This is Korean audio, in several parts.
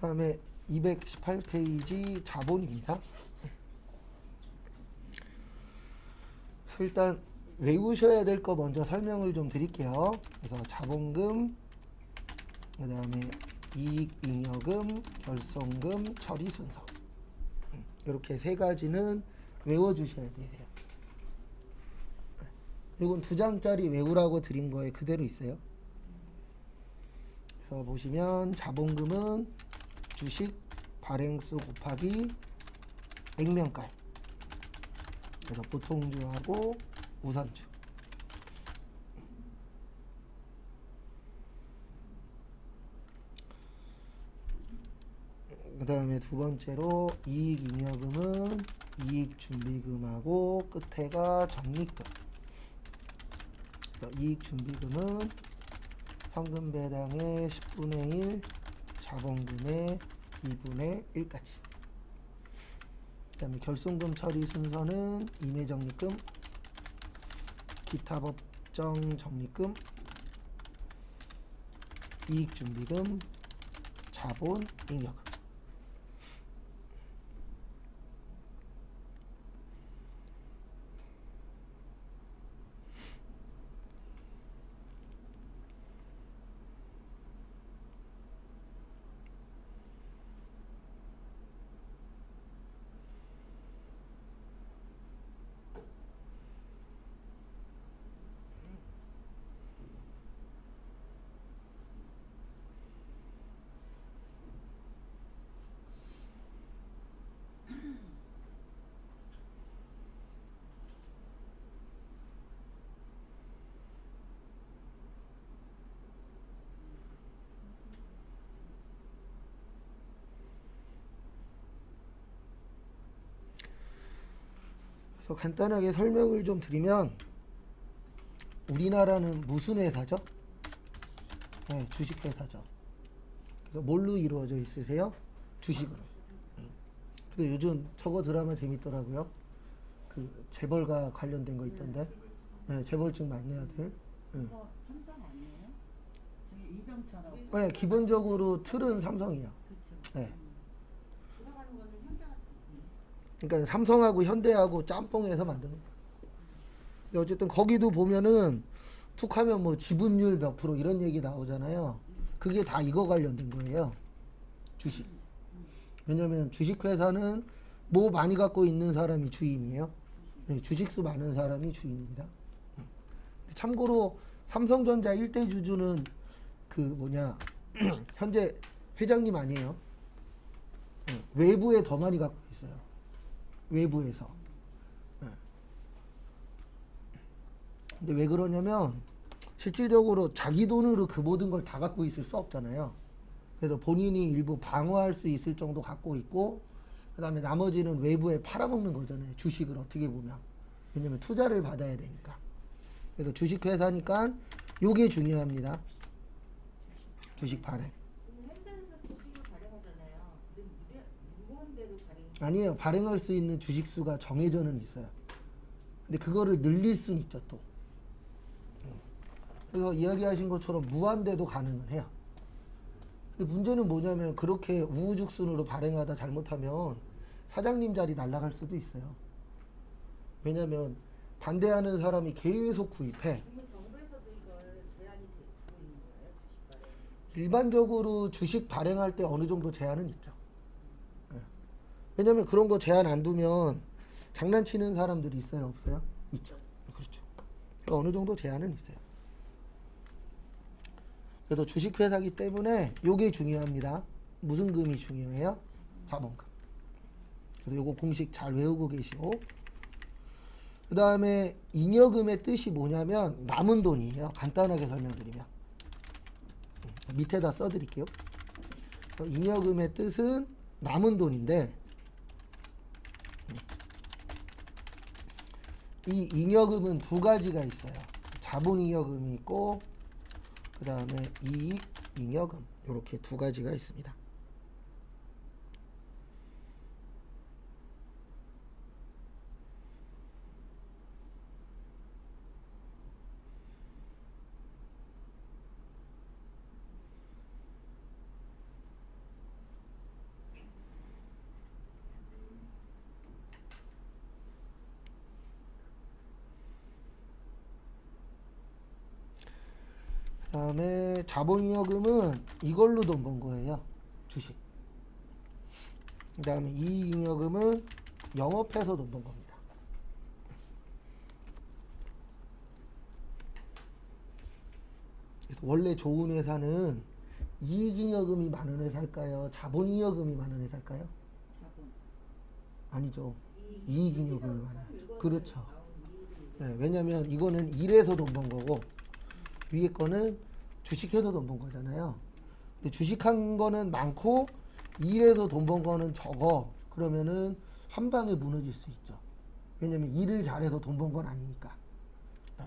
다음에 218페이지 자본입니다. 일단 외우셔야 될 거 먼저 설명을 좀 드릴게요. 그래서 자본금, 그 다음에 이익잉여금, 결손금, 처리 순서, 이렇게 세 가지는 외워주셔야 돼요. 이건 2장짜리 외우라고 드린 거에 그대로 있어요. 그래서 보시면 자본금은 주식 발행수 곱하기 액면가, 그래서 보통주하고 우선주. 그 다음에 두 번째로 이익잉여금은 이익준비금하고 끝에가 적립금. 이익준비금은 현금 배당의 10분의 1, 자본금의 2분의 1까지. 그 다음에 결손금 처리 순서는 임의적립금, 기타 법정 적립금, 이익준비금, 자본, 잉여금. 그래서 간단하게 설명을 좀 드리면, 우리나라는 무슨 회사죠? 네, 주식회사죠. 그래서 뭘로 이루어져 있으세요? 주식으로. 근데 요즘 저거 드라마 재밌더라고요. 그 재벌과 관련된 거 있던데. 네, 재벌증 만나야 돼. 네. 삼성 아니에요? 저기 이병철하고. 네, 기본적으로 틀은 삼성이야. 그렇죠. 네. 돌아가는 거는 현대 같은 그러니까 삼성하고 현대하고 짬뽕해서 만든 거. 근데 어쨌든 거기도 보면은 툭하면 뭐 지분율 몇 프로 이런 얘기 나오잖아요. 그게 다 이거 관련된 거예요. 주식. 왜냐면 주식회사는 뭐 많이 갖고 있는 사람이 주인이에요. 네, 주식수 많은 사람이 주인입니다. 참고로 삼성전자 1대 주주는 그 뭐냐 현재 회장님 아니에요. 외부에 더 많이 갖고 있어요. 외부에서. 근데 왜 그러냐면 실질적으로 자기 돈으로 그 모든 걸 다 갖고 있을 수 없잖아요. 그래서 본인이 일부 방어할 수 있을 정도 갖고 있고, 그 다음에 나머지는 외부에 팔아먹는 거잖아요. 주식을 어떻게 보면. 왜냐면 투자를 받아야 되니까. 그래서 주식회사니까 요게 중요합니다. 주식 발행. 현대에서 주식을 발행하잖아요. 근데 무거운대로 발행. 아니에요. 발행할 수 있는 주식수가 정해져는 있어요. 근데 그거를 늘릴 수는 있죠, 또. 그래서 이야기하신 것처럼 무한대도 가능은 해요. 근데 문제는 뭐냐면 그렇게 우후죽순으로 발행하다 잘못하면 사장님 자리 날아갈 수도 있어요. 왜냐면 반대하는 사람이 계속 구입해. 그러면 정부에서도 이걸 제한이 두고 있는 거예요? 주식 발행. 일반적으로 주식 발행할 때 어느 정도 제한은 있죠. 예. 왜냐면 그런 거 제한 안 두면 장난치는 사람들이 있어요, 없어요? 있죠. 그렇죠. 그러니까 어느 정도 제한은 있어요. 그래서 주식회사기 때문에 요게 중요합니다. 무슨 금이 중요해요? 자본금. 그래서 요거 공식 잘 외우고 계시고, 그 다음에 잉여금의 뜻이 뭐냐면 남은 돈이에요. 간단하게 설명드리면 밑에다 써드릴게요. 그래서 잉여금의 뜻은 남은 돈인데, 이 잉여금은 두 가지가 있어요. 자본잉여금이 있고 그 다음에 이익잉여금, 이렇게 두 가지가 있습니다. 그다음에 자본잉여금은 이걸로 돈 번 거예요. 주식. 그다음에 이익잉여금은 영업해서 돈 번 겁니다. 그래서 원래 좋은 회사는 이익잉여금이 많은 회사일까요? 자본잉여금이 많은 회사일까요? 자본. 아니죠. 이익잉여금이 많아요. 읽어서 그렇죠. 나온 이익이 네, 왜냐면 이거는 일해서 돈 번 거고 위에 거는 주식해서 돈 번 거잖아요. 근데 주식한 거는 많고 일해서 돈 번 거는 적어. 그러면은 한 방에 무너질 수 있죠. 왜냐면 일을 잘해서 돈 번 건 아니니까. 네.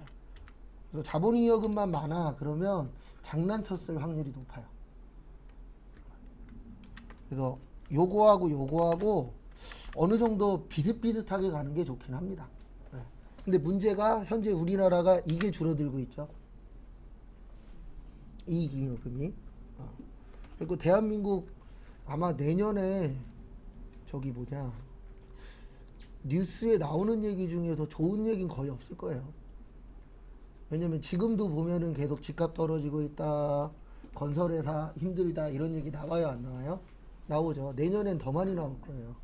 그래서 자본잉여금만 많아 그러면 장난쳤을 확률이 높아요. 그래서 요거하고 어느 정도 비슷비슷하게 가는 게 좋긴 합니다. 네. 근데 문제가 현재 우리나라가 이게 줄어들고 있죠. 이익잉여금이. 그리고 대한민국 아마 내년에 저기 뭐냐 뉴스에 나오는 얘기 중에서 좋은 얘기는 거의 없을 거예요. 왜냐면 지금도 보면은 계속 집값 떨어지고 있다, 건설회사 힘들다 이런 얘기 나와요, 안 나와요? 나오죠. 내년엔 더 많이 나올 거예요.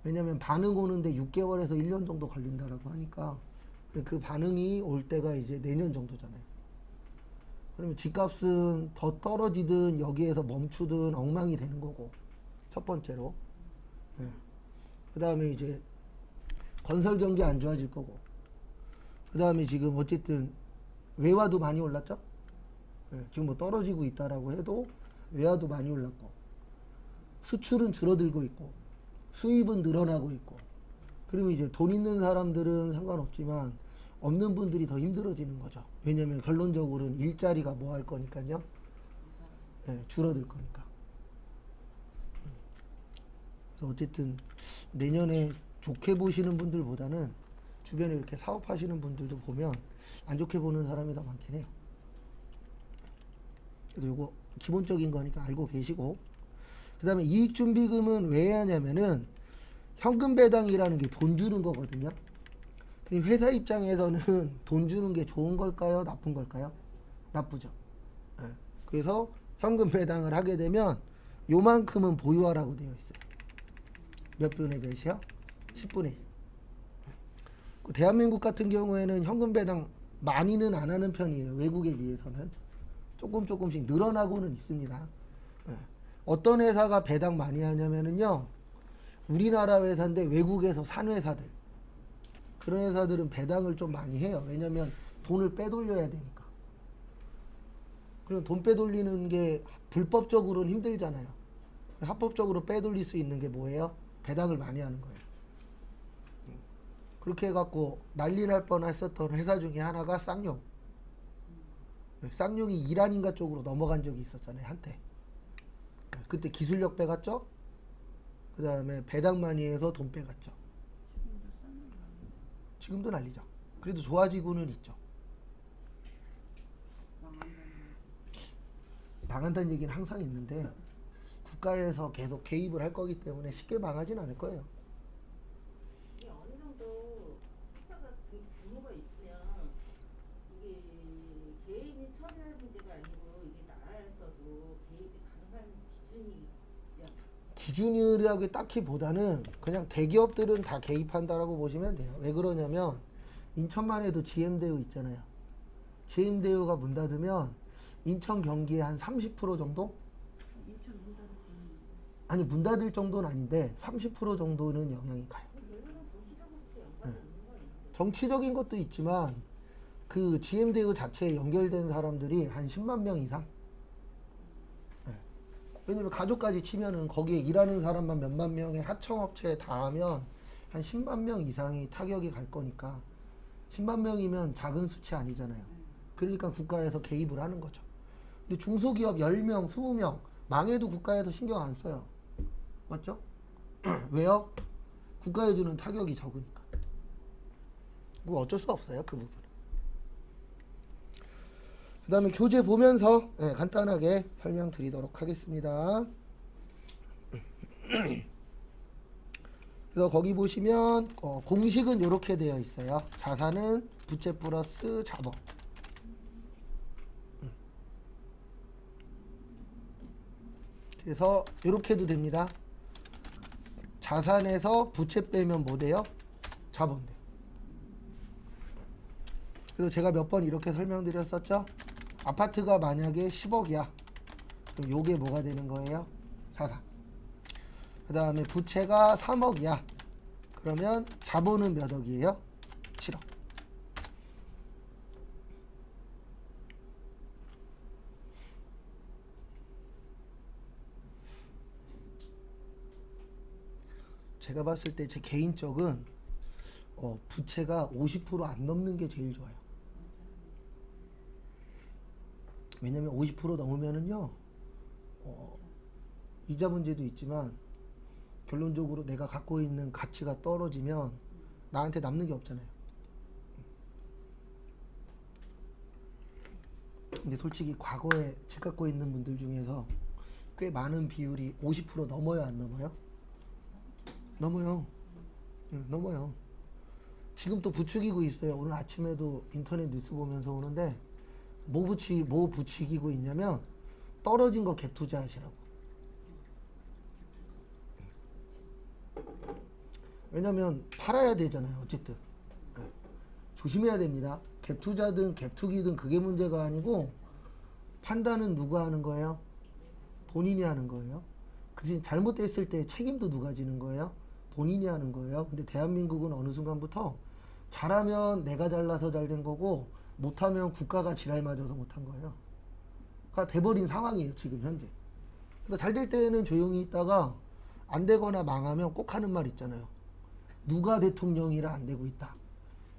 왜냐면 반응 오는데 6개월에서 1년 정도 걸린다라고 하니까 그 반응이 올 때가 이제 내년 정도잖아요. 그러면 집값은 더 떨어지든 여기에서 멈추든 엉망이 되는 거고, 첫 번째로. 네. 그 다음에 이제 건설 경기 안 좋아질 거고, 그 다음에 지금 어쨌든 외화도 많이 올랐죠? 네. 지금 뭐 떨어지고 있다라고 해도 외화도 많이 올랐고, 수출은 줄어들고 있고, 수입은 늘어나고 있고, 그러면 이제 돈 있는 사람들은 상관없지만 없는 분들이 더 힘들어지는 거죠. 왜냐면 결론적으로는 일자리가 뭐 할 거니까요. 네, 줄어들 거니까. 그래서 어쨌든 내년에 좋게 보시는 분들보다는 주변에 이렇게 사업하시는 분들도 보면 안 좋게 보는 사람이 더 많긴 해요. 그래서 요거 기본적인 거니까 알고 계시고, 그 다음에 이익준비금은 왜 하냐면은 현금 배당이라는 게 돈 주는 거거든요. 회사 입장에서는 돈 주는 게 좋은 걸까요? 나쁜 걸까요? 나쁘죠. 네. 그래서 현금 배당을 하게 되면 요만큼은 보유하라고 되어 있어요. 몇 분의 몇이요? 10분의 1. 대한민국 같은 경우에는 현금 배당 많이는 안 하는 편이에요. 외국에 비해서는. 조금씩 늘어나고는 있습니다. 네. 어떤 회사가 배당 많이 하냐면요. 우리나라 회사인데 외국에서 산 회사들. 그런 회사들은 배당을 좀 많이 해요. 왜냐면 돈을 빼돌려야 되니까. 그럼 돈 빼돌리는 게 불법적으로는 힘들잖아요. 합법적으로 빼돌릴 수 있는 게 뭐예요? 배당을 많이 하는 거예요. 그렇게 해갖고 난리 날 뻔했었던 회사 중에 하나가 쌍용. 쌍용이 이란인가 쪽으로 넘어간 적이 있었잖아요, 한때. 그때 기술력 빼갔죠? 그 다음에 배당 많이 해서 돈 빼갔죠. 지금도 난리죠. 그래도 좋아지고는 있죠. 망한다는 얘기는 항상 있는데 국가에서 계속 개입을 할 거기 때문에 쉽게 망하진 않을 거예요. 이게 어느 정도 회사가 규모가 있으면 이게 개인이 처리할 문제가 아니고 이게 나라에서도 개입이 가능한 기준이 있죠. 기준이라고 딱히보다는 그냥 대기업들은 다 개입한다라고 보시면 돼요. 왜 그러냐면 인천만 해도 GM대우 있잖아요. GM대우가 문 닫으면 인천 경기의 한 30% 정도? 인천 문 닫을 아니 문 닫을 정도는 아닌데 30% 정도는 영향이 가요. 왜냐면 정치적으로도 연관이 있는 거예요. 정치적인 것도 있지만 그 GM대우 자체에 연결된 사람들이 한 10만 명 이상? 왜냐면 가족까지 치면은 거기에 일하는 사람만 몇만 명의 하청업체에 다 하면 한 10만 명 이상이 타격이 갈 거니까 10만 명이면 작은 수치 아니잖아요. 그러니까 국가에서 개입을 하는 거죠. 근데 중소기업 10명, 20명 망해도 국가에서 신경 안 써요. 맞죠? 왜요? 국가에 주는 타격이 적으니까. 뭐 어쩔 수 없어요, 그 부분. 그 다음에 교재 보면서 간단하게 설명드리도록 하겠습니다. 그래서 거기 보시면 공식은 이렇게 되어 있어요. 자산은 부채 플러스 자본. 그래서 이렇게 해도 됩니다. 자산에서 부채 빼면 뭐 돼요? 자본 돼. 그래서 제가 몇 번 이렇게 설명드렸었죠? 아파트가 만약에 10억이야. 그럼 요게 뭐가 되는 거예요? 자산. 그 다음에 부채가 3억이야. 그러면 자본은 몇 억이에요? 7억. 제가 봤을 때 제 개인적은 부채가 50% 안 넘는 게 제일 좋아요. 왜냐면 50% 넘으면은요, 이자 문제도 있지만 결론적으로 내가 갖고 있는 가치가 떨어지면 나한테 남는 게 없잖아요. 근데 솔직히 과거에 집 갖고 있는 분들 중에서 꽤 많은 비율이 50% 넘어요, 안 넘어요? 넘어요. 응, 넘어요. 지금 또 부추기고 있어요. 오늘 아침에도 인터넷 뉴스 보면서 오는데 뭐 부추기고 있냐면 떨어진 거 갭 투자하시라고. 왜냐면 팔아야 되잖아요. 어쨌든 조심해야 됩니다. 갭 투자든 갭 투기든 그게 문제가 아니고 판단은 누가 하는 거예요? 본인이 하는 거예요. 그 대신 잘못됐을 때 책임도 누가 지는 거예요? 본인이 하는 거예요. 근데 대한민국은 어느 순간부터 잘하면 내가 잘나서 잘 된 거고 못하면 국가가 지랄 맞아서 못한 거예요. 그러니까 돼버린 상황이에요. 지금 현재. 그러니까 잘 될 때는 조용히 있다가 안 되거나 망하면 꼭 하는 말 있잖아요. 누가 대통령이라 안 되고 있다.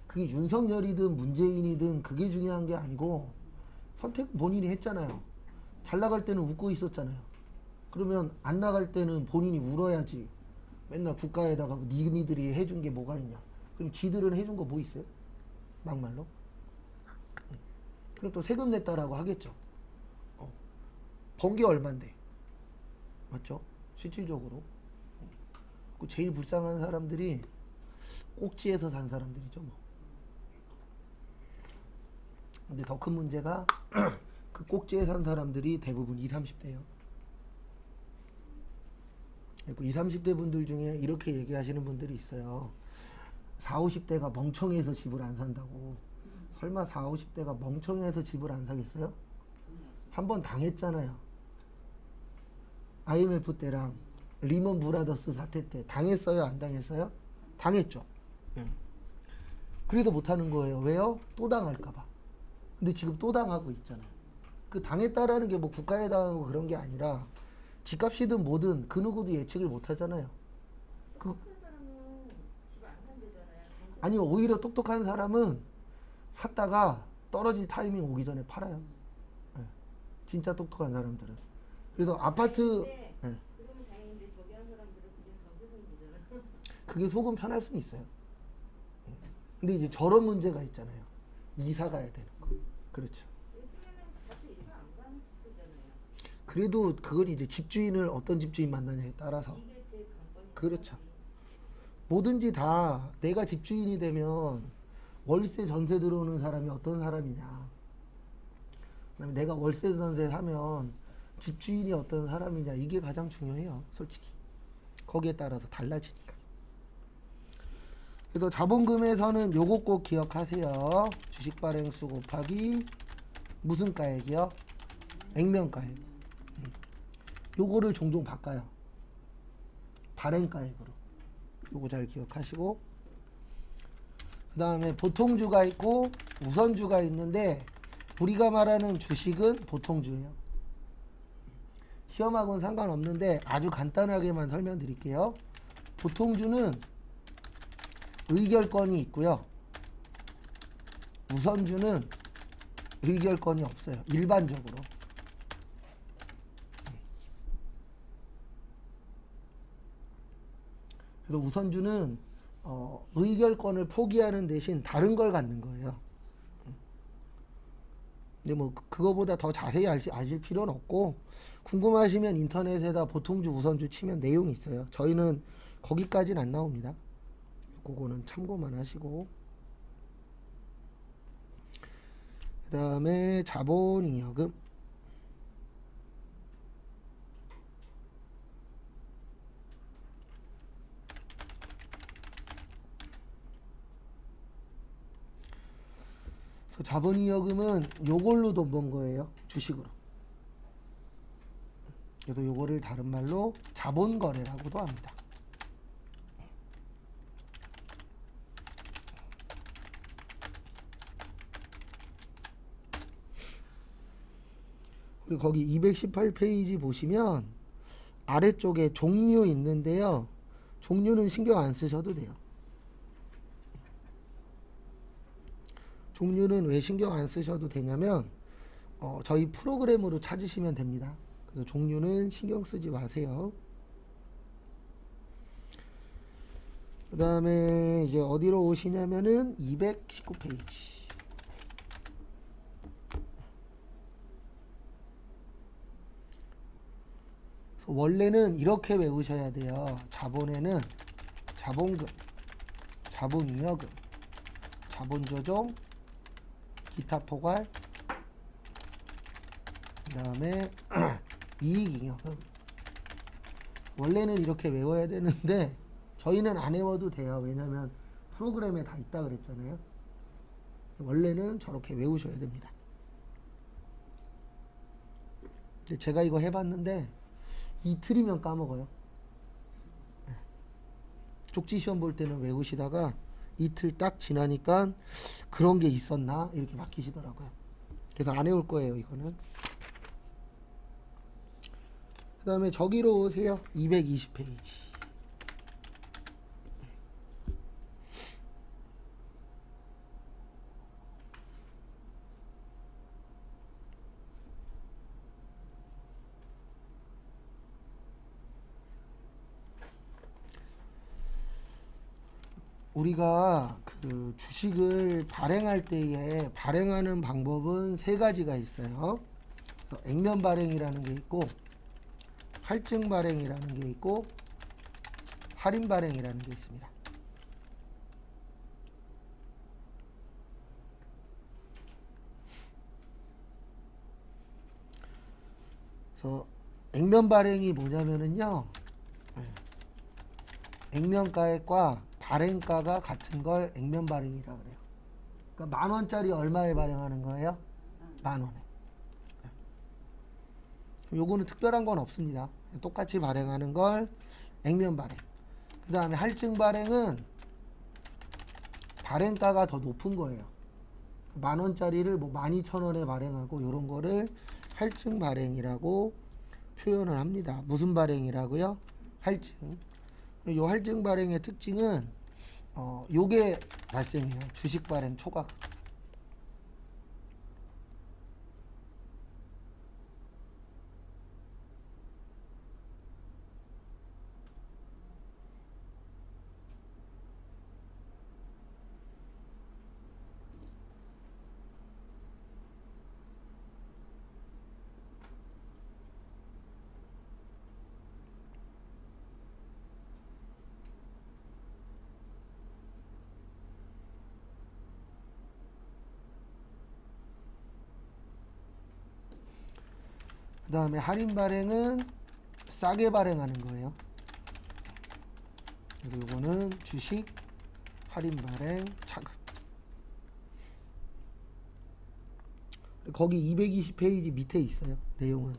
그게 윤석열이든 문재인이든 그게 중요한 게 아니고 선택은 본인이 했잖아요. 잘 나갈 때는 웃고 있었잖아요. 그러면 안 나갈 때는 본인이 울어야지. 맨날 국가에다가 니들이 해준 게 뭐가 있냐. 그럼 지들은 해준 거 뭐 있어요? 막말로. 그럼 또 세금 냈다라고 하겠죠. 번 게 얼만데. 맞죠? 실질적으로. 그 제일 불쌍한 사람들이 꼭지에서 산 사람들이죠, 뭐. 근데 더 큰 문제가 그 꼭지에 산 사람들이 대부분 20, 30대예요. 그리고 20, 30대 분들 중에 이렇게 얘기하시는 분들이 있어요. 40, 50대가 멍청해서 집을 안 산다고. 설마 40, 50대가 멍청해서 집을 안 사겠어요? 한번 당했잖아요. IMF 때랑 리먼 브라더스 사태 때 당했어요? 안 당했어요? 당했죠. 그래서 못하는 거예요. 왜요? 또 당할까봐. 근데 지금 또 당하고 있잖아요. 그 당했다라는 게 뭐 국가에 당하고 그런 게 아니라 집값이든 뭐든 그 누구도 예측을 못 하잖아요. 그, 아니, 오히려 똑똑한 사람은 샀다가 떨어질 타이밍 오기 전에 팔아요. 네. 진짜 똑똑한 사람들은. 그래서 아파트, 네. 그러면 다행인데 저기 한 사람들은 그냥 전세금 되잖아. 그게 속은 편할 수는 있어요. 근데 이제 저런 문제가 있잖아요. 이사 가야 되는 거. 그렇죠. 요즘에는 다들 이사 안 가는 시잖아요. 그래도 그건 이제 집주인을 어떤 집주인 만나냐에 따라서. 이게 제일 간단한. 그렇죠. 뭐든지 다 내가 집주인이 되면 월세 전세 들어오는 사람이 어떤 사람이냐. 그다음에 내가 월세 전세 하면 집주인이 어떤 사람이냐. 이게 가장 중요해요. 솔직히. 거기에 따라서 달라지니까. 그래서 자본금에서는 요거 꼭 기억하세요. 주식 발행수 곱하기 무슨 가액이요? 액면가액. 요거를 종종 바꿔요. 발행가액으로. 요거 잘 기억하시고, 그 다음에 보통주가 있고 우선주가 있는데 우리가 말하는 주식은 보통주예요. 시험하고는 상관없는데 아주 간단하게만 설명드릴게요. 보통주는 의결권이 있고요. 우선주는 의결권이 없어요. 일반적으로. 그래서 우선주는 의결권을 포기하는 대신 다른 걸 갖는 거예요. 근데 뭐 그거보다 더 자세히 아실 필요는 없고, 궁금하시면 인터넷에다 보통주 우선주 치면 내용이 있어요. 저희는 거기까지는 안 나옵니다. 그거는 참고만 하시고, 그 다음에 자본잉여금. 그래서 자본이여금은 요걸로 돈 번 거예요. 주식으로. 그래서 요거를 다른 말로 자본거래라고도 합니다. 그리고 거기 218페이지 보시면 아래쪽에 종류 있는데요. 종류는 신경 안 쓰셔도 돼요. 종류는 왜 신경 안 쓰셔도 되냐면 저희 프로그램으로 찾으시면 됩니다. 그래서 종류는 신경 쓰지 마세요. 그 다음에 이제 어디로 오시냐면은 219페이지. 원래는 이렇게 외우셔야 돼요. 자본에는 자본금, 자본이여금, 자본조정, 기타 포괄, 그 다음에 이익잉여금. 원래는 이렇게 외워야 되는데 저희는 안 외워도 돼요. 왜냐면 프로그램에 다 있다 그랬잖아요. 원래는 저렇게 외우셔야 됩니다. 근데 제가 이거 해봤는데 이틀이면 까먹어요. 쪽지 시험 볼 때는 외우시다가 이틀 딱 지나니까 그런 게 있었나 이렇게 바뀌시더라고요. 그래서 안 외울 거예요 이거는. 그 다음에 저기로 오세요. 220페이지. 우리가 그 주식을 발행할 때에 발행하는 방법은 세 가지가 있어요. 액면 발행이라는 게 있고, 할증 발행이라는 게 있고, 할인 발행이라는 게 있습니다. 그래서 액면 발행이 뭐냐면은요, 액면가액과 발행가가 같은 걸 액면 발행이라고 그래요. 그러니까 10,000원짜리 얼마에 발행하는 거예요? 10,000원에. 요거는 특별한 건 없습니다. 똑같이 발행하는 걸 액면 발행. 그 다음에 할증 발행은 발행가가 더 높은 거예요. 10,000원짜리를 뭐 12,000원에 발행하고 요런 거를 할증 발행이라고 표현을 합니다. 무슨 발행이라고요? 할증. 요 할증 발행의 특징은 요게 발생해요. 주식 발행 초과. 그 다음에 할인 발행은 싸게 발행하는 거예요. 그래서 요거는 주식 할인 발행 차급. 거기 220페이지 밑에 있어요. 내용은.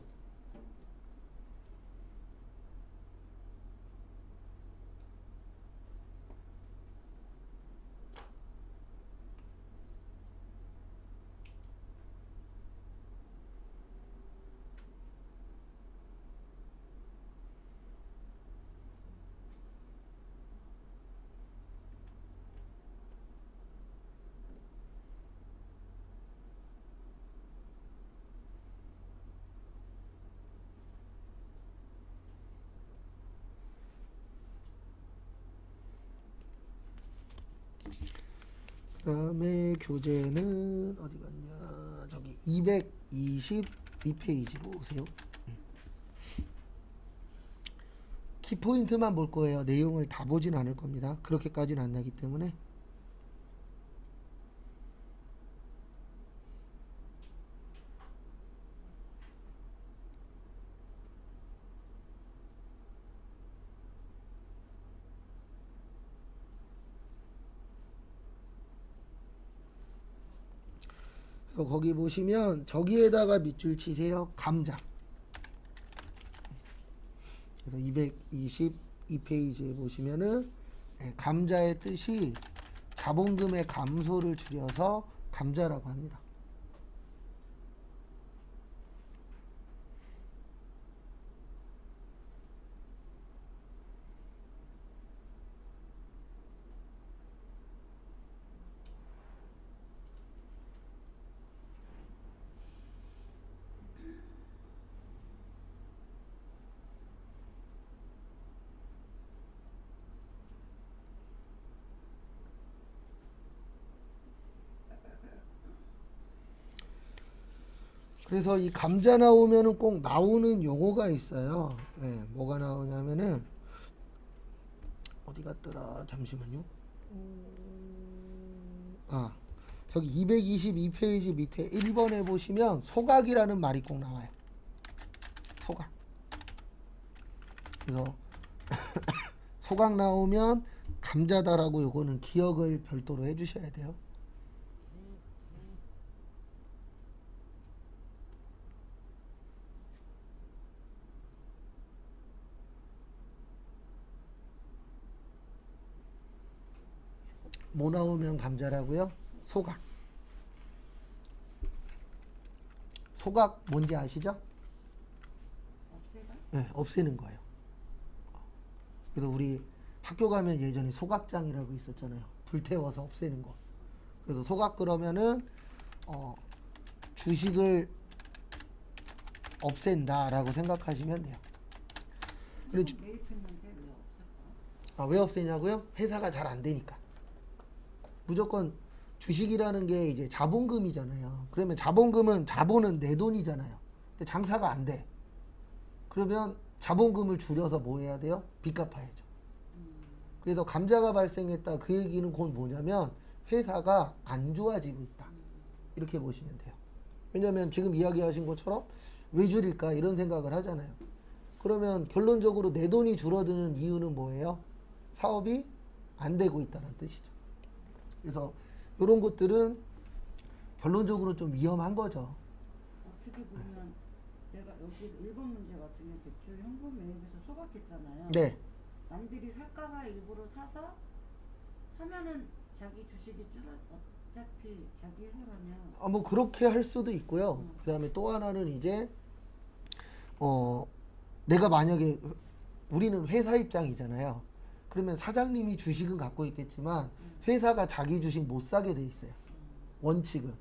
그 다음에 교재는 어디 갔냐. 저기 222페이지로 오세요. 키포인트만 볼 거예요. 내용을 다 보진 않을 겁니다. 그렇게까지는 안 나기 때문에. 그래서 거기 보시면 저기에다가 밑줄 치세요. 감자. 그래서 222페이지에 보시면은 감자의 뜻이 자본금의 감소를 줄여서 감자라고 합니다. 그래서 이 감자 나오면은 꼭 나오는 용어가 있어요. 뭐가 나오냐면은 어디 갔더라? 잠시만요. 저기 222페이지 밑에 1번에 보시면 소각이라는 말이 꼭 나와요. 소각. 그래서 소각 나오면 감자다라고 요거는 기억을 별도로 해주셔야 돼요. 뭐 나오면 감자라고요? 소각. 소각 뭔지 아시죠? 없애가? 네, 없애는 거예요. 그래서 우리 학교 가면 예전에 소각장이라고 있었잖아요. 불태워서 없애는 거. 그래서 소각 그러면은 주식을 없앤다라고 생각하시면 돼요. 그리고 매입했는데 왜 없을까? 왜 없애냐고요? 회사가 잘 안 되니까. 무조건 주식이라는 게 이제 자본금이잖아요. 그러면 자본은 내 돈이잖아요. 근데 장사가 안 돼. 그러면 자본금을 줄여서 뭐 해야 돼요? 빚 갚아야죠. 그래서 감자가 발생했다. 그 얘기는 곧 뭐냐면 회사가 안 좋아지고 있다. 이렇게 보시면 돼요. 왜냐하면 지금 이야기하신 것처럼 왜 줄일까 이런 생각을 하잖아요. 그러면 결론적으로 내 돈이 줄어드는 이유는 뭐예요? 사업이 안 되고 있다는 뜻이죠. 그래서 이런 것들은 결론적으로 좀 위험한 거죠. 어떻게 보면 내가 여기서 1번 문제 같은 경우 대출 현금 매입에서 소각했잖아요. 네. 남들이 살까봐 일부러 사서 사면은 자기 주식이 줄어 어차피 자기 회사라면 뭐 그렇게 할 수도 있고요. 그 다음에 또 하나는 이제 내가 만약에 우리는 회사 입장이잖아요. 그러면 사장님이 주식은 갖고 있겠지만 회사가 자기 주식 못 사게 돼 있어요. 원칙은.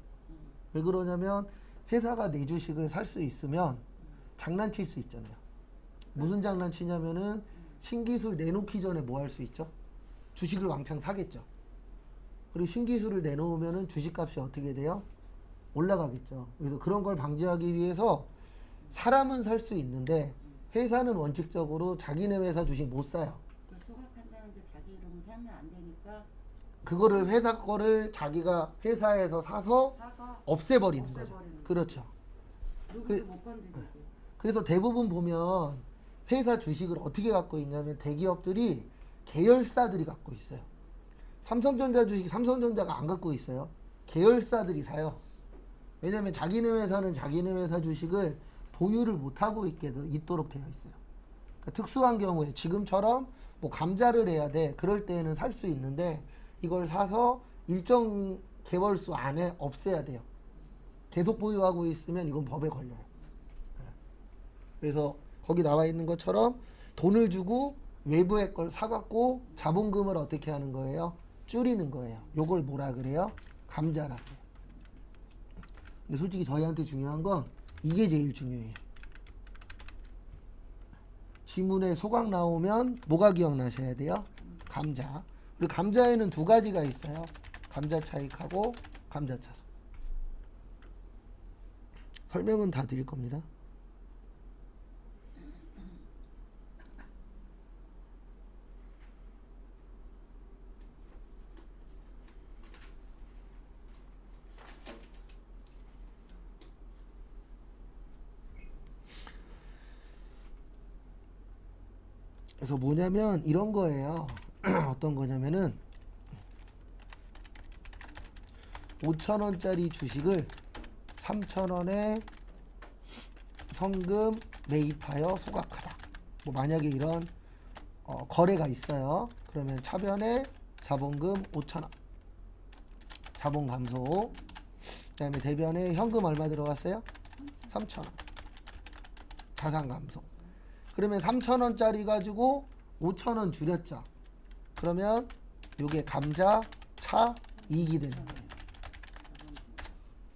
왜 그러냐면 회사가 내 주식을 살 수 있으면 장난칠 수 있잖아요. 무슨 장난치냐면은 신기술 내놓기 전에 뭐 할 수 있죠? 주식을 왕창 사겠죠. 그리고 신기술을 내놓으면은 주식값이 어떻게 돼요? 올라가겠죠. 그래서 그런 걸 방지하기 위해서 사람은 살 수 있는데 회사는 원칙적으로 자기네 회사 주식 못 사요. 그 소각한다는데 자기 이름 사면 안 되니까 그거를 회사 거를 자기가 회사에서 사서 없애버리는 거죠. 없애버리는 그렇죠. 누구도 못 건드리고. 그래서 대부분 보면 회사 주식을 어떻게 갖고 있냐면 대기업들이 계열사들이 갖고 있어요. 삼성전자 주식 삼성전자가 안 갖고 있어요. 계열사들이 사요. 왜냐하면 자기네 회사는 자기네 회사 주식을 보유를 못하고 있도록 되어 있어요. 그러니까 특수한 경우에 지금처럼 뭐 감자를 해야 돼. 그럴 때에는 살 수 있는데 이걸 사서 일정 개월수 안에 없애야 돼요. 계속 보유하고 있으면 이건 법에 걸려요. 그래서 거기 나와 있는 것처럼 돈을 주고 외부의 걸 사갖고 자본금을 어떻게 하는 거예요? 줄이는 거예요. 요걸 뭐라 그래요? 감자라고 해요. 근데 솔직히 저희한테 중요한 건 이게 제일 중요해요. 지문에 소각 나오면 뭐가 기억나셔야 돼요? 감자. 그리고 감자에는 두 가지가 있어요. 감자 차익하고 감자 차손. 설명은 다 드릴 겁니다. 그래서 뭐냐면 이런 거예요. 어떤 거냐면은 5,000원짜리 주식을 3,000원에 현금 매입하여 소각하다. 뭐 만약에 이런 거래가 있어요. 그러면 차변에 자본금 5,000원. 자본 감소. 그다음에 대변에 현금 얼마 들어갔어요? 3,000원. 자산 감소. 그러면 3,000원짜리 가지고 5,000원 줄였죠. 그러면 요게 감자, 차, 이익이 되는 거예요.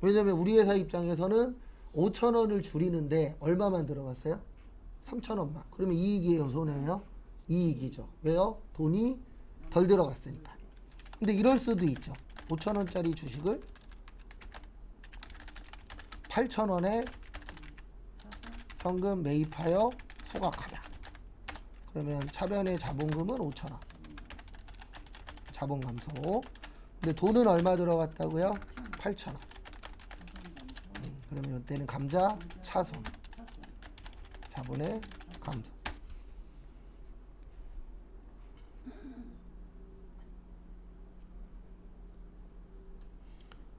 왜냐면 우리 회사 입장에서는 5,000원을 줄이는데 얼마만 들어갔어요? 3,000원만. 그러면 이익이에요, 손해예요? 이익이죠. 왜요? 돈이 덜 들어갔으니까. 근데 이럴 수도 있죠. 5,000원짜리 주식을 8,000원에 현금 매입하여 소각하다. 그러면 차변의 자본금은 5,000원. 자본 감소. 근데 돈은 얼마 들어갔다고요? 8,000원. 그러면 이때는 감자, 차손. 자본의 감소.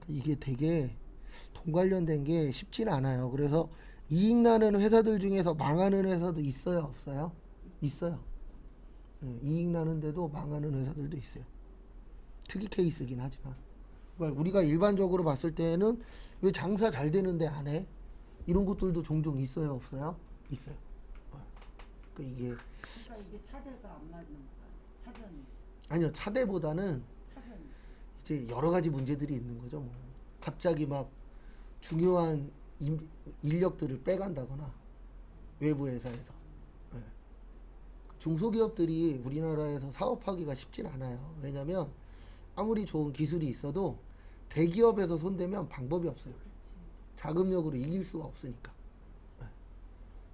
이게 되게 돈 관련된 게 쉽지는 않아요. 그래서 이익 나는 회사들 중에서 망하는 회사도 있어요, 없어요? 있어요. 이익 나는데도 망하는 회사들도 있어요. 특이 케이스긴 하지만. 그러니까 우리가 일반적으로 봤을 때는 왜 장사 잘 되는데 안 해? 이런 것들도 종종 있어요, 없어요? 있어요. 그러니까 이게 차대가 안 맞는 거야. 차변이. 아니요, 차대보다는 차변이. 이제 여러 가지 문제들이 있는 거죠. 뭐 갑자기 막 중요한 인력들을 빼간다거나 외부 회사에서. 네. 중소기업들이 우리나라에서 사업하기가 쉽진 않아요. 왜냐하면 아무리 좋은 기술이 있어도 대기업에서 손대면 방법이 없어요. 자금력으로 이길 수가 없으니까. 네.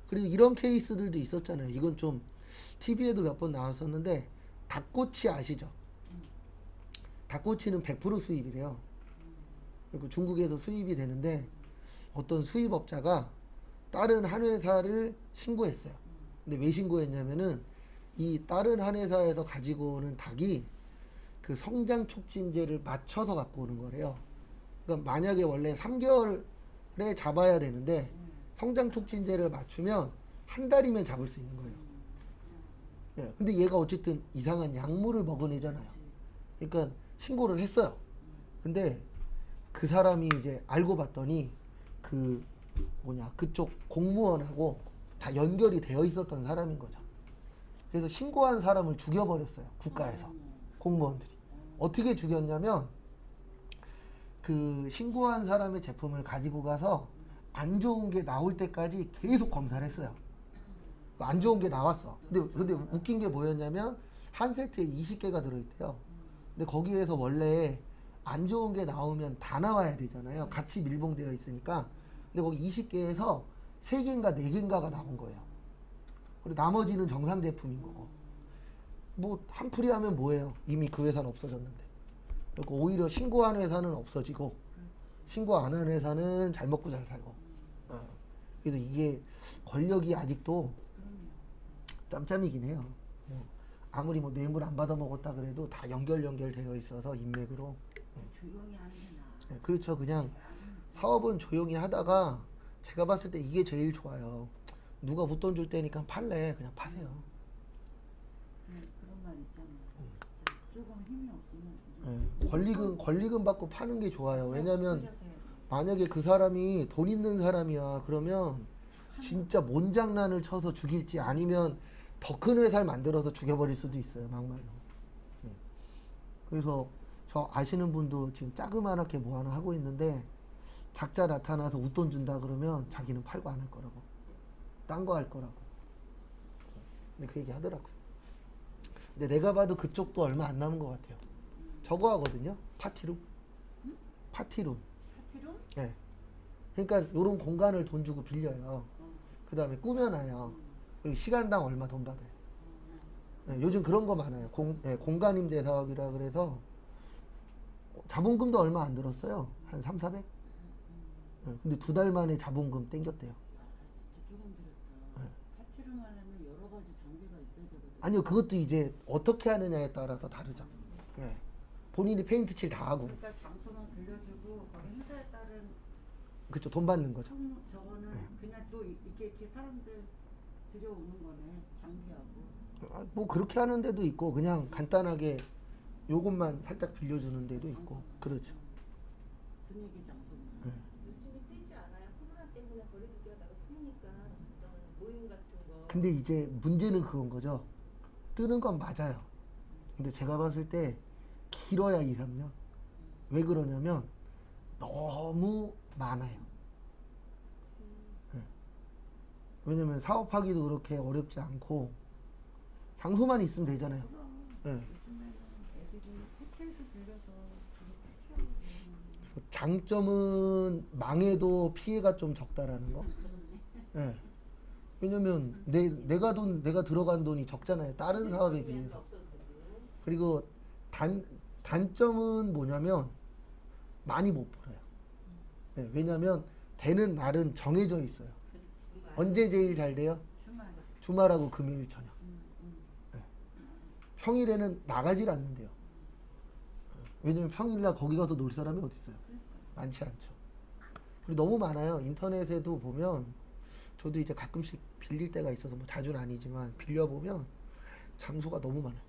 그리고 이런 케이스들도 있었잖아요. 이건 좀 TV에도 몇 번 나왔었는데 닭꼬치 아시죠? 닭꼬치는 100% 수입이래요. 그리고 중국에서 수입이 되는데 어떤 수입업자가 다른 한 회사를 신고했어요. 근데 왜 신고했냐면은 이 다른 한 회사에서 가지고 오는 닭이 그 성장 촉진제를 맞춰서 갖고 오는 거래요. 그러니까 만약에 원래 3개월에 잡아야 되는데 성장 촉진제를 맞추면 한 달이면 잡을 수 있는 거예요. 예, 근데 얘가 어쨌든 이상한 약물을 먹은 애잖아요. 그러니까 신고를 했어요. 근데 그 사람이 이제 알고 봤더니 그쪽 공무원하고 다 연결이 되어 있었던 사람인 거죠. 그래서 신고한 사람을 죽여버렸어요. 국가에서. 공무원들이. 어떻게 죽였냐면 그 신고한 사람의 제품을 가지고 가서 안 좋은 게 나올 때까지 계속 검사를 했어요. 안 좋은 게 나왔어. 근데 웃긴 게 뭐였냐면 한 세트에 20개가 들어있대요. 근데 거기에서 원래 안 좋은 게 나오면 다 나와야 되잖아요. 같이 밀봉되어 있으니까. 근데 거기 20개에서 3개인가 4개인가가 나온 거예요. 그리고 나머지는 정상 제품인 거고. 뭐 한풀이 하면 뭐예요? 이미 그 회사는 없어졌는데. 그리고 오히려 신고한 회사는 없어지고 신고 안 한 회사는 잘 먹고 잘 살고. 그래서 이게 권력이 아직도 짬짬이긴 해요. 아무리 뭐 뇌물 안 받아 먹었다 그래도 다 연결되어 있어서 인맥으로. 조용히 하는 게 나아. 그렇죠. 그냥 사업은 조용히 하다가 제가 봤을 때 이게 제일 좋아요. 누가 웃돈 줄 때니까 팔래. 그냥 파세요. 그런 말 있잖아. 진짜 조금 힘이 없으면 권리금 받고 파는 게 좋아요. 왜냐면 만약에 그 사람이 돈 있는 사람이야. 그러면 진짜 몬장난을 쳐서 죽일지 아니면 더 큰 회사를 만들어서 죽여버릴 수도 있어요. 막말로. 그래서 저 아시는 분도 지금 자그마하게 뭐 하나 하고 있는데 작자 나타나서 웃돈 준다 그러면 자기는 팔고 안 할 거라고. 딴 거 할 거라고. 근데 그 얘기 하더라고요. 근데 내가 봐도 그쪽도 얼마 안 남은 것 같아요. 저거 하거든요. 파티룸. 파티룸. 파티룸? 네. 그러니까 요런 공간을 돈 주고 빌려요. 그 다음에 꾸며놔요. 그리고 시간당 얼마 돈 받아요. 네, 요즘 그런 거 많아요. 공간 임대 사업이라 그래서 자본금도 얼마 안 들었어요. 한 3, 400? 네, 근데 2달 만에 자본금 땡겼대요. 진짜 조금 들었다. 파티룸 하려면 여러 가지 장비가 있어야 되거든. 아니요, 그것도 이제 어떻게 하느냐에 따라서 다르죠. 네. 본인이 페인트 칠 다 하고. 그러니까 장소만 빌려주고 거기 행사에 따른 그쵸, 돈 받는 거죠. 저거는 네. 그냥 또 이렇게 사람들 들여오는 거네. 장비하고. 뭐 그렇게 하는 데도 있고 그냥 간단하게 요것만 살짝 빌려주는 데도 있고 그렇죠. 분위기 장소만. 네. 요즘에 뜨지 않아요? 코로나 때문에 거리두기 하다가 풀리니까 어떤 모임 같은 거. 근데 이제 문제는 그건 거죠. 뜨는 건 맞아요. 근데 제가 봤을 때 길어야 2, 3년. 왜 그러냐면 너무 많아요. 네. 왜냐면 사업하기도 그렇게 어렵지 않고 장소만 있으면 되잖아요. 그럼 네. 요즘에는 애들이 호텔도 빌려서 그렇게 하고 그래서 장점은 망해도 피해가 좀 적다라는 거. 네. 왜냐면 내가 들어간 돈이 적잖아요. 다른 사업에 비해서. 그리고 단점은 뭐냐면 많이 못 벌어요. 네, 왜냐면 되는 날은 정해져 있어요. 언제 제일 잘 돼요? 주말. 주말하고 금요일 저녁. 음. 네. 평일에는 나가질 않는데요. 왜냐면 평일날 거기 가서 놀 사람이 어디 있어요? 많지 않죠. 그리고 너무 많아요. 인터넷에도 보면 저도 이제 가끔씩 빌릴 때가 있어서 뭐 자주는 아니지만 빌려보면 장소가 너무 많아요.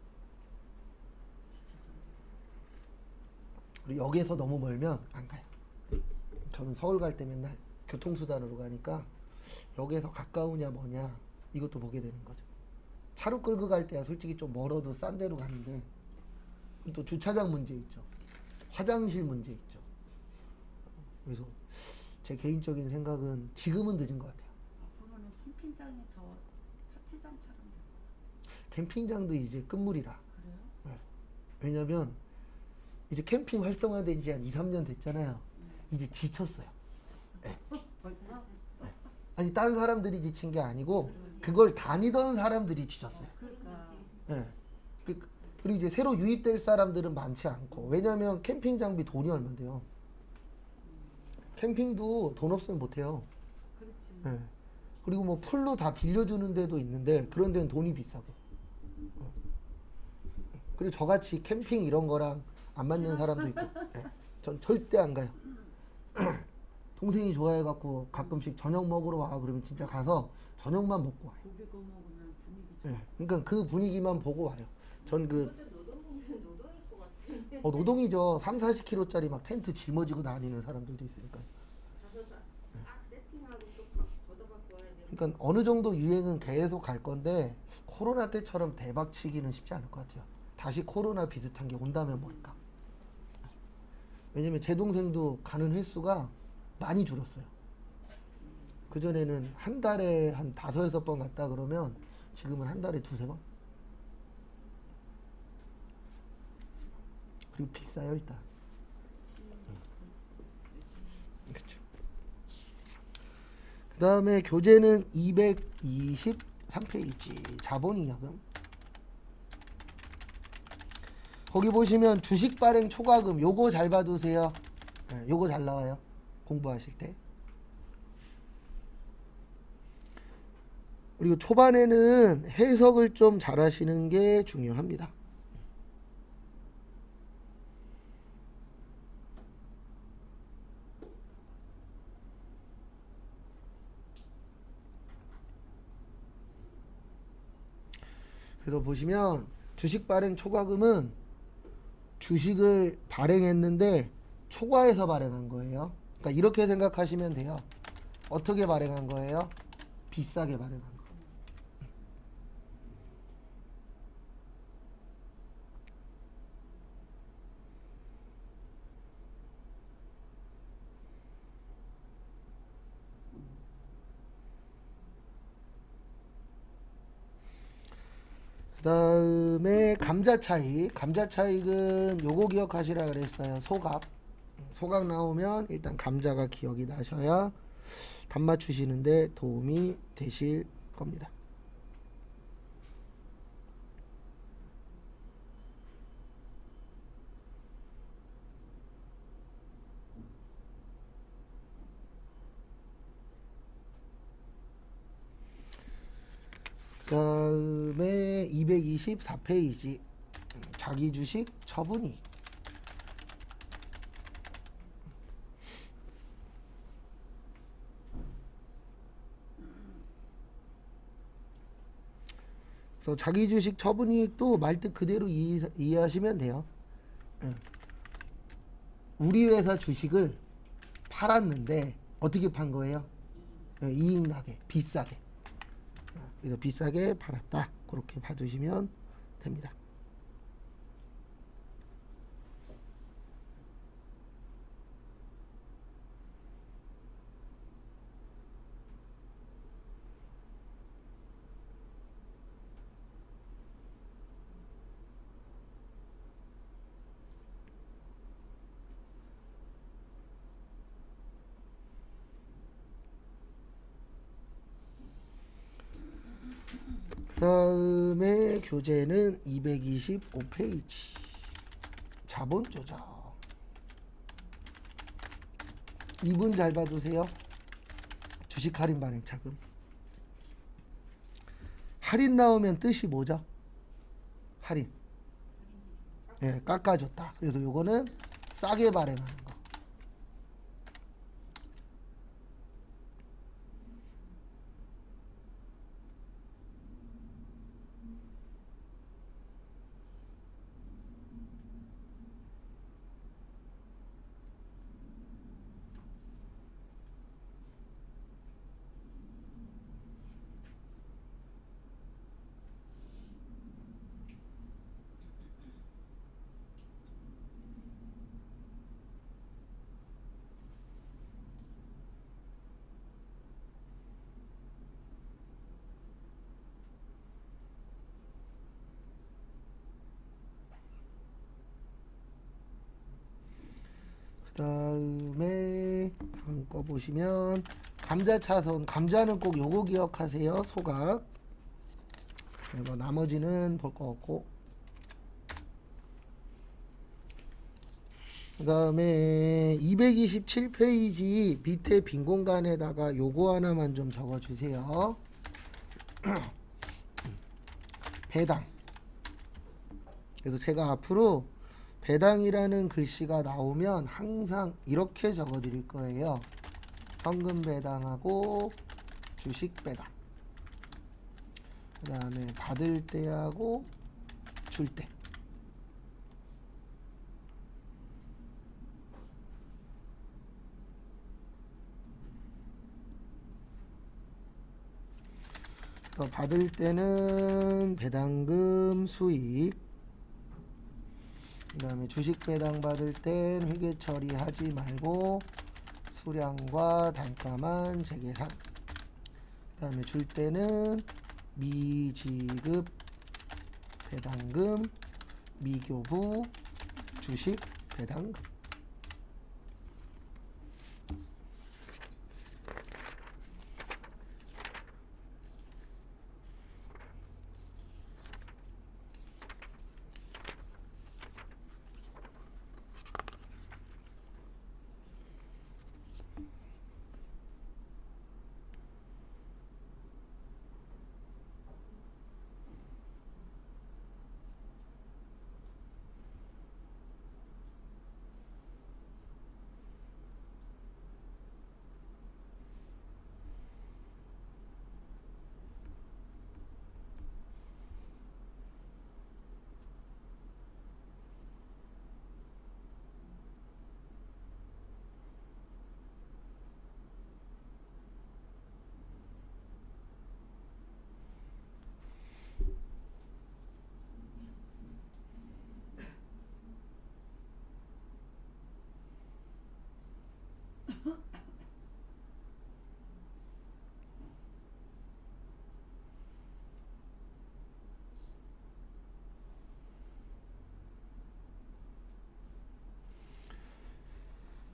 그리고 역에서 너무 멀면 안 가요. 저는 서울 갈 때 맨날 교통수단으로 가니까 역에서 가까우냐 뭐냐 이것도 보게 되는 거죠. 차로 끌고 갈 때야 솔직히 좀 멀어도 싼 데로 가는데 또 주차장 문제 있죠. 화장실 문제 있죠. 그래서 제 개인적인 생각은 지금은 늦은 것 같아요. 앞으로는 캠핑장이 더 파티장처럼 될 것 같아요. 캠핑장도 이제 끝물이라. 그래요? 네. 왜냐면 이제 캠핑 활성화된 지 한 2, 3년 됐잖아요. 이제 지쳤어요. 네. 벌써? 아니 다른 사람들이 지친 게 아니고 그걸 다니던 사람들이 지쳤어요. 그러니까. 네. 그리고 이제 새로 유입될 사람들은 많지 않고 왜냐면 캠핑 장비 돈이 얼만데요. 캠핑도 돈 없으면 못해요. 그렇지. 네. 그리고 뭐 풀로 다 빌려주는 데도 있는데 그런 데는 돈이 비싸고. 그리고 저같이 캠핑 이런 거랑 안 맞는 사람도 있고. 네. 전 절대 안 가요. 동생이 좋아해갖고 가끔씩 저녁 먹으러 와 그러면 진짜 가서 저녁만 먹고 와요. 고기 구워 먹으면 분위기 좋아. 네. 그러니까 그 분위기만 보고 와요. 전 그 근데 노동이면 노동일 것 같아. 노동이죠. 3, 40kg짜리 막 텐트 짊어지고 다니는 사람들도 있으니까. 가서 딱 세팅하고 또 걷어갖고 와야 돼. 그러니까 어느 정도 유행은 계속 갈 건데 코로나 때처럼 대박 치기는 쉽지 않을 것 같아요. 다시 코로나 비슷한 게 온다면 모를까. 왜냐면 제 동생도 가는 횟수가 많이 줄었어요. 그전에는 한 달에 한 5, 6번 갔다 그러면 지금은 한 달에 2, 3번. 그리고 비싸요 일단. 그렇죠. 그 다음에 교재는 223페이지 자본이야금. 거기 보시면 주식 발행 초과금 요거 잘 봐두세요. 네, 요거 잘 나와요. 공부하실 때. 그리고 초반에는 해석을 좀 잘 하시는 게 중요합니다. 그래서 보시면 주식 발행 초과금은 주식을 발행했는데 초과해서 발행한 거예요. 그러니까 이렇게 생각하시면 돼요. 어떻게 발행한 거예요? 비싸게 발행한 거. 그 다음에 감자 차익. 감자 차익은 요거 기억하시라 그랬어요. 소각. 소각 나오면 일단 감자가 기억이 나셔야 답 맞추시는데 도움이 되실 겁니다. 그 다음에 224페이지 자기 주식 처분이. 그래서 자기 주식 처분이익도 말뜻 그대로 이해하시면 돼요. 예. 우리 회사 주식을 팔았는데 어떻게 판 거예요? 예, 이익 나게 비싸게. 그래서 비싸게 팔았다. 그렇게 봐주시면 됩니다. 다음에 교재는 225페이지 자본 조작 2분 잘 봐두세요. 주식 할인 발행 차금 할인 나오면 뜻이 뭐죠? 할인 예, 깎아줬다. 그래서 요거는 싸게 발행하는 거. 그 다음에 다음 거 보시면 감자차선 감자는 꼭 요거 기억하세요. 소각 그리고 나머지는 볼 거 없고 그 다음에 227페이지 밑에 빈 공간에다가 요거 하나만 좀 적어주세요. 배당. 그래서 제가 앞으로 배당이라는 글씨가 나오면 항상 이렇게 적어 드릴 거예요. 현금 배당하고 주식 배당. 그 다음에 받을 때하고 줄 때. 받을 때는 배당금 수익, 그 다음에 주식 배당 받을 땐 회계 처리하지 말고 수량과 단가만 재계산, 그 다음에 줄 때는 미지급 배당금, 미교부 주식 배당금.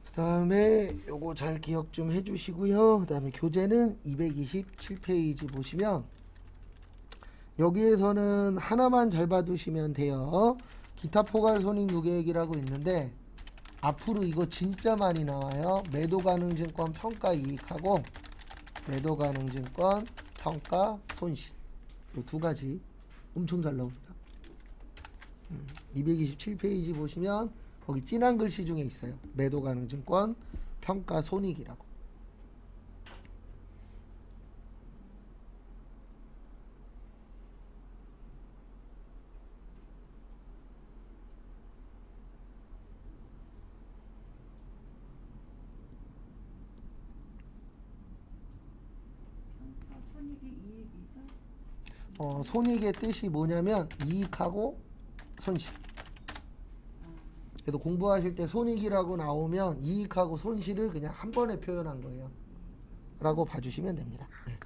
그 다음에 요거 잘 기억 좀 해주시고요. 그 다음에 교재는 227페이지 보시면 여기에서는 하나만 잘 봐두시면 돼요. 기타 포괄 손익 누계액이라고 있는데 앞으로 이거 진짜 많이 나와요. 매도 가능 증권 평가 이익하고 매도 가능 증권 평가 손실, 이 두 가지 엄청 잘 나옵니다. 227페이지 보시면 거기 진한 글씨 중에 있어요. 매도 가능 증권 평가 손익이라고. 손익의 뜻이 뭐냐면 이익하고 손실. 그래도 공부하실 때 손익이라고 나오면 이익하고 손실을 그냥 한 번에 표현한 거예요. 라고 봐주시면 됩니다. 네.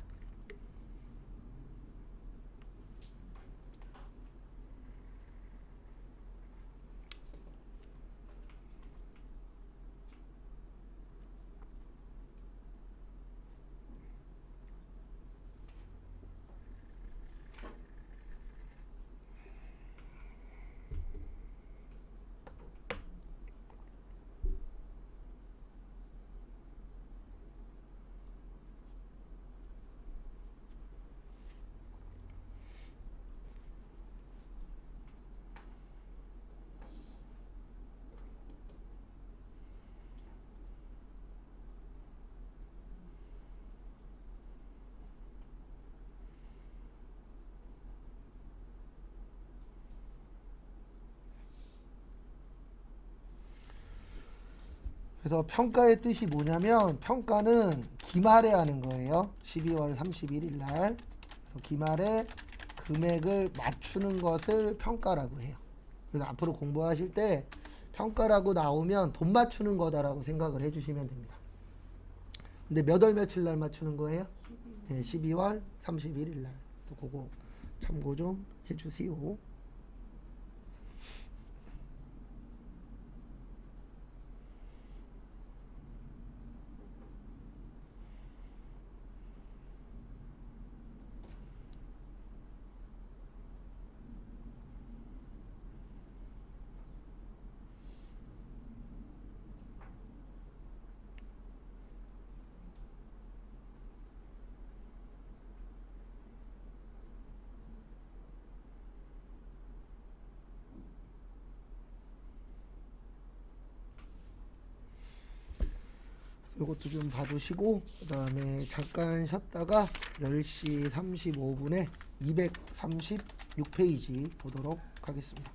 그래서 평가의 뜻이 뭐냐면 평가는 기말에 하는 거예요. 12월 31일 날. 그래서 기말에 금액을 맞추는 것을 평가라고 해요. 그래서 앞으로 공부하실 때 평가라고 나오면 돈 맞추는 거다라고 생각을 해주시면 됩니다. 근데 몇 월 며칠 날 맞추는 거예요? 12월 31일 날. 또 그거 참고 좀 해주세요. 이것도 좀 봐두시고 그 다음에 잠깐 쉬었다가 10시 35분에 236페이지 보도록 하겠습니다.